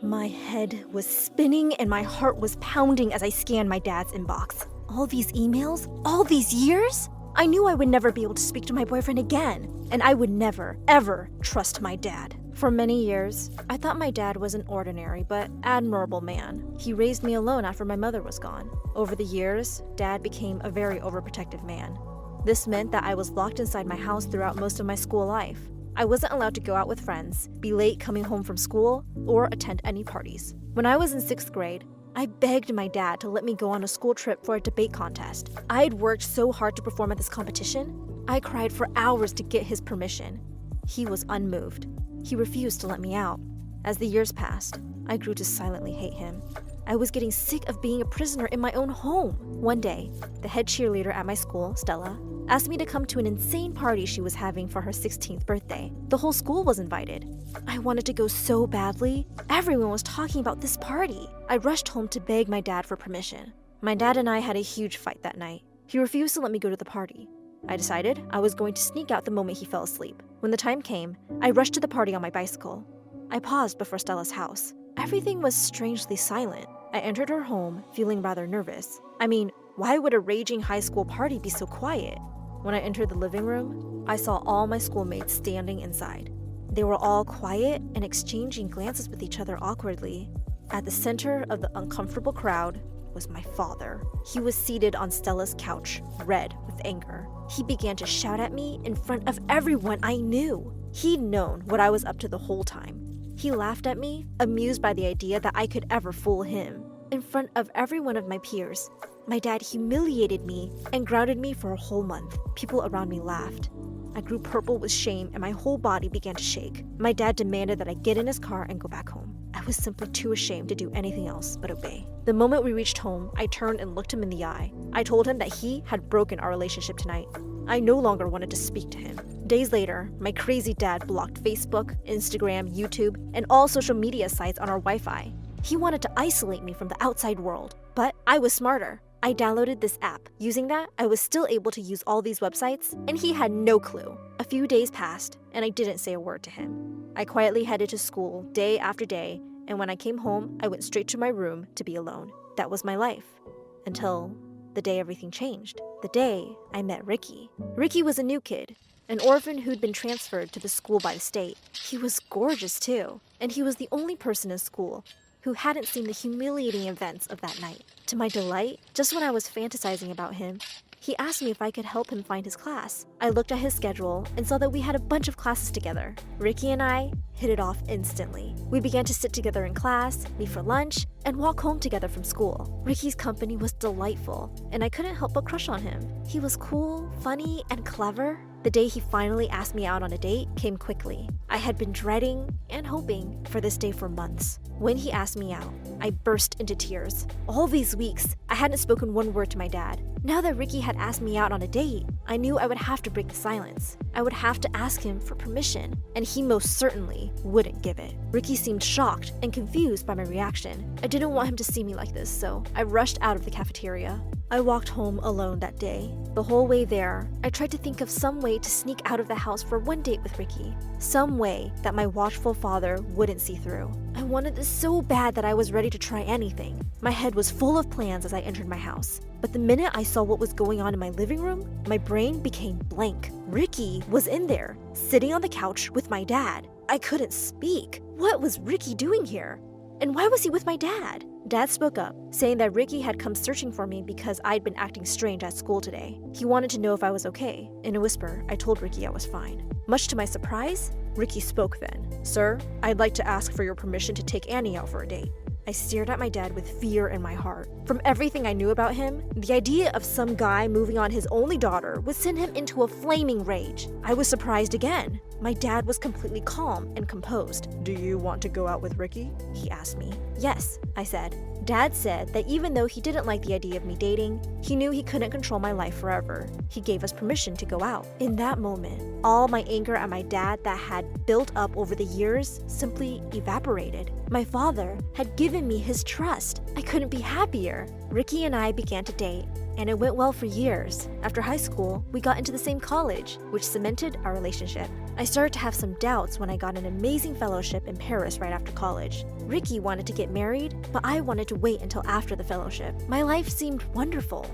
My head was spinning and my heart was pounding as I scanned my dad's inbox. All these emails? All these years? I knew I would never be able to speak to my boyfriend again, and I would never, ever trust my dad. For many years, I thought my dad was an ordinary but admirable man. He raised me alone after my mother was gone. Over the years, Dad became a very overprotective man. This meant that I was locked inside my house throughout most of my school life. I wasn't allowed to go out with friends, be late coming home from school, or attend any parties. When I was in 6th grade, I begged my dad to let me go on a school trip for a debate contest. I had worked so hard to perform at this competition. I cried for hours to get his permission. He was unmoved. He refused to let me out. As the years passed, I grew to silently hate him. I was getting sick of being a prisoner in my own home. One day, the head cheerleader at my school, Stella, asked me to come to an insane party she was having for her 16th birthday. The whole school was invited. I wanted to go so badly. Everyone was talking about this party. I rushed home to beg my dad for permission. My dad and I had a huge fight that night. He refused to let me go to the party. I decided I was going to sneak out the moment he fell asleep. When the time came, I rushed to the party on my bicycle. I paused before Stella's house. Everything was strangely silent. I entered her home, feeling rather nervous. I mean, why would a raging high school party be so quiet? When I entered the living room, I saw all my schoolmates standing inside. They were all quiet and exchanging glances with each other awkwardly. At the center of the uncomfortable crowd was my father. He was seated on Stella's couch, red with anger. He began to shout at me in front of everyone I knew. He'd known what I was up to the whole time. He laughed at me, amused by the idea that I could ever fool him. In front of every one of my peers, my dad humiliated me and grounded me for a whole month. People around me laughed. I grew purple with shame and my whole body began to shake. My dad demanded that I get in his car and go back home. I was simply too ashamed to do anything else but obey. The moment we reached home, I turned and looked him in the eye. I told him that he had broken our relationship tonight. I no longer wanted to speak to him. Days later, my crazy dad blocked Facebook, Instagram, YouTube, and all social media sites on our Wi-Fi. He wanted to isolate me from the outside world, but I was smarter. I downloaded this app. Using that, I was still able to use all these websites, and he had no clue. A few days passed, and I didn't say a word to him. I quietly headed to school day after day, and when I came home, I went straight to my room to be alone. That was my life. Until the day everything changed. The day I met Ricky. Ricky was a new kid, an orphan who'd been transferred to the school by the state. He was gorgeous too, and he was the only person in school who hadn't seen the humiliating events of that night. To my delight, just when I was fantasizing about him, he asked me if I could help him find his class. I looked at his schedule and saw that we had a bunch of classes together. Ricky and I hit it off instantly. We began to sit together in class, meet for lunch, and walk home together from school. Ricky's company was delightful, and I couldn't help but crush on him. He was cool, funny, and clever. The day he finally asked me out on a date came quickly. I had been dreading and hoping for this day for months. When he asked me out, I burst into tears. All these weeks, I hadn't spoken one word to my dad. Now that Ricky had asked me out on a date, I knew I would have to break the silence. I would have to ask him for permission, and he most certainly wouldn't give it. Ricky seemed shocked and confused by my reaction. I didn't want him to see me like this, so I rushed out of the cafeteria. I walked home alone that day. The whole way there, I tried to think of some way to sneak out of the house for one date with Ricky. Some way that my watchful father wouldn't see through. I wanted this so bad that I was ready to try anything. My head was full of plans as I entered my house. But the minute I saw what was going on in my living room, my brain became blank. Ricky was in there, sitting on the couch with my dad. I couldn't speak. What was Ricky doing here? And why was he with my dad? Dad spoke up, saying that Ricky had come searching for me because I'd been acting strange at school today. He wanted to know if I was okay. In a whisper, I told Ricky I was fine. Much to my surprise, Ricky spoke then. "Sir, I'd like to ask for your permission to take Annie out for a date." I stared at my dad with fear in my heart. From everything I knew about him, the idea of some guy moving on his only daughter would send him into a flaming rage. I was surprised again. My dad was completely calm and composed. "Do you want to go out with Ricky?" he asked me. "Yes," I said. Dad said that even though he didn't like the idea of me dating, he knew he couldn't control my life forever. He gave us permission to go out. In that moment, all my anger at my dad that had built up over the years simply evaporated. My father had given me his trust. I couldn't be happier. Ricky and I began to date, and it went well for years. After high school, we got into the same college, which cemented our relationship. I started to have some doubts when I got an amazing fellowship in Paris right after college. Ricky wanted to get married, but I wanted to wait until after the fellowship. My life seemed wonderful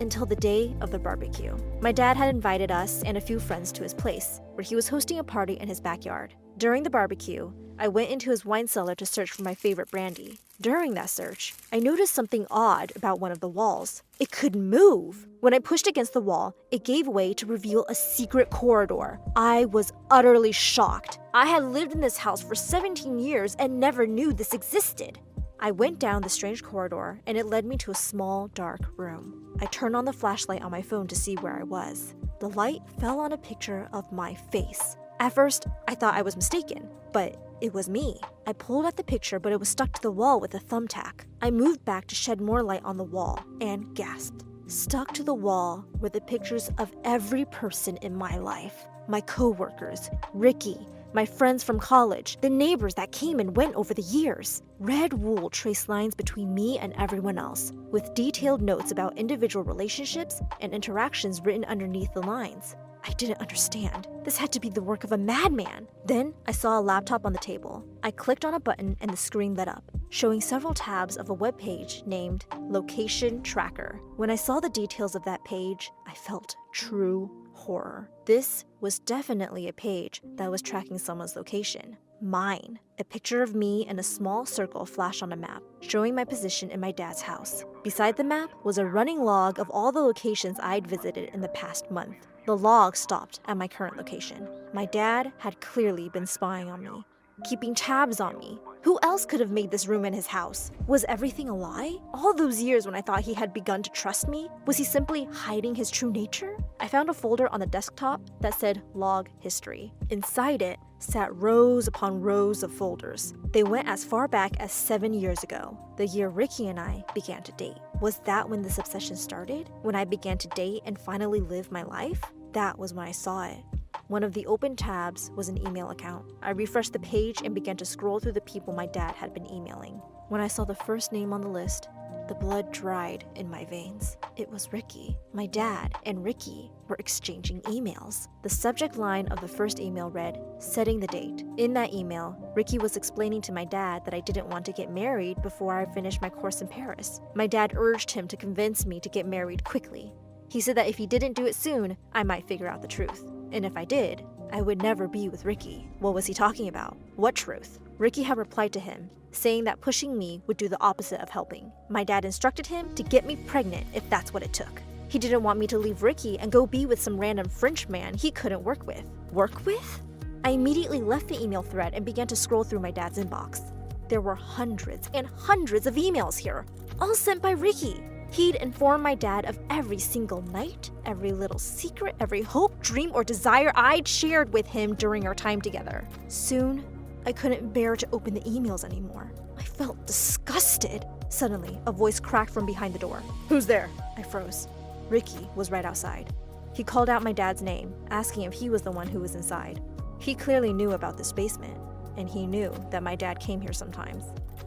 until the day of the barbecue. My dad had invited us and a few friends to his place, where he was hosting a party in his backyard. During the barbecue, I went into his wine cellar to search for my favorite brandy. During that search, I noticed something odd about one of the walls. It could move. When I pushed against the wall, it gave way to reveal a secret corridor. I was utterly shocked. I had lived in this house for 17 years and never knew this existed. I went down the strange corridor, and it led me to a small, dark room. I turned on the flashlight on my phone to see where I was. The light fell on a picture of my face. At first, I thought I was mistaken, but it was me. I pulled at the picture, but it was stuck to the wall with a thumbtack. I moved back to shed more light on the wall and gasped. Stuck to the wall were the pictures of every person in my life. My coworkers, Ricky, my friends from college, the neighbors that came and went over the years. Red wool traced lines between me and everyone else, with detailed notes about individual relationships and interactions written underneath the lines. I didn't understand. This had to be the work of a madman. Then I saw a laptop on the table. I clicked on a button and the screen lit up, showing several tabs of a web page named Location Tracker. When I saw the details of that page, I felt true horror. This was definitely a page that was tracking someone's location. Mine. A picture of me and a small circle flashed on a map, showing my position in my dad's house. Beside the map was a running log of all the locations I'd visited in the past month. The log stopped at my current location. My dad had clearly been spying on me, keeping tabs on me. Who else could have made this room in his house? Was everything a lie? All those years when I thought he had begun to trust me, was he simply hiding his true nature? I found a folder on the desktop that said Log History. Inside it sat rows upon rows of folders. They went as far back as 7 years ago, the year Ricky and I began to date. Was that when this obsession started? When I began to date and finally live my life? That was when I saw it. One of the open tabs was an email account. I refreshed the page and began to scroll through the people my dad had been emailing. When I saw the first name on the list, the blood dried in my veins. It was Ricky. My dad and Ricky were exchanging emails. The subject line of the first email read, "Setting the date." In that email, Ricky was explaining to my dad that I didn't want to get married before I finished my course in Paris. My dad urged him to convince me to get married quickly. He said that if he didn't do it soon, I might figure out the truth. And if I did, I would never be with Ricky. What was he talking about? What truth? Ricky had replied to him, saying that pushing me would do the opposite of helping. My dad instructed him to get me pregnant if that's what it took. He didn't want me to leave Ricky and go be with some random French man he couldn't work with. Work with? I immediately left the email thread and began to scroll through my dad's inbox. There were hundreds and hundreds of emails here, all sent by Ricky. He'd informed my dad of every single night, every little secret, every hope, dream, or desire I'd shared with him during our time together. Soon, I couldn't bear to open the emails anymore. I felt disgusted. Suddenly, a voice cracked from behind the door. "Who's there?" I froze. Ricky was right outside. He called out my dad's name, asking if he was the one who was inside. He clearly knew about this basement, and he knew that my dad came here sometimes.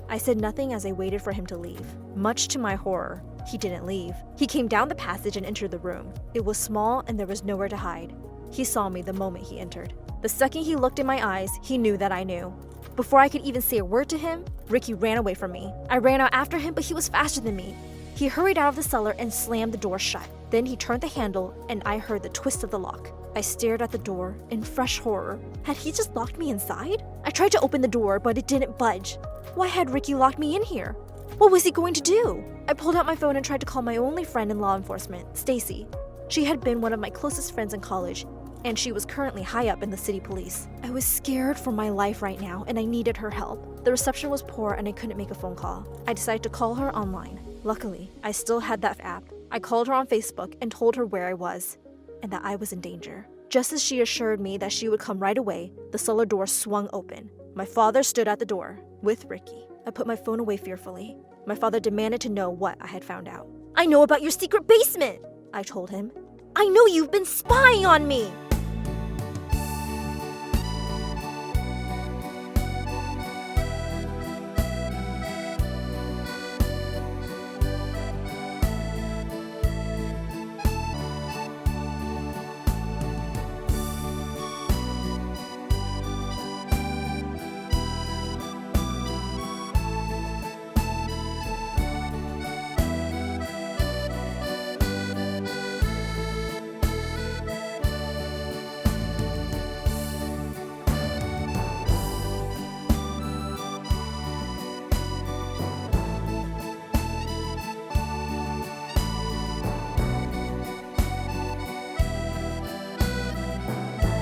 I said nothing as I waited for him to leave. Much to my horror, he didn't leave. He came down the passage and entered the room. It was small and there was nowhere to hide. He saw me the moment he entered. The second he looked in my eyes, he knew that I knew. Before I could even say a word to him, Ricky ran away from me. I ran out after him, but he was faster than me. He hurried out of the cellar and slammed the door shut. Then he turned the handle and I heard the twist of the lock. I stared at the door in fresh horror. Had he just locked me inside? I tried to open the door, but it didn't budge. Why had Ricky locked me in here? What was he going to do? I pulled out my phone and tried to call my only friend in law enforcement, Stacy. She had been one of my closest friends in college, and she was currently high up in the city police. I was scared for my life right now, and I needed her help. The reception was poor and I couldn't make a phone call. I decided to call her online. Luckily, I still had that app. I called her on Facebook and told her where I was, and that I was in danger. Just as she assured me that she would come right away, the cellar door swung open. My father stood at the door, with Ricky. I put my phone away fearfully. My father demanded to know what I had found out. "I know about your secret basement," I told him. "I know you've been spying on me."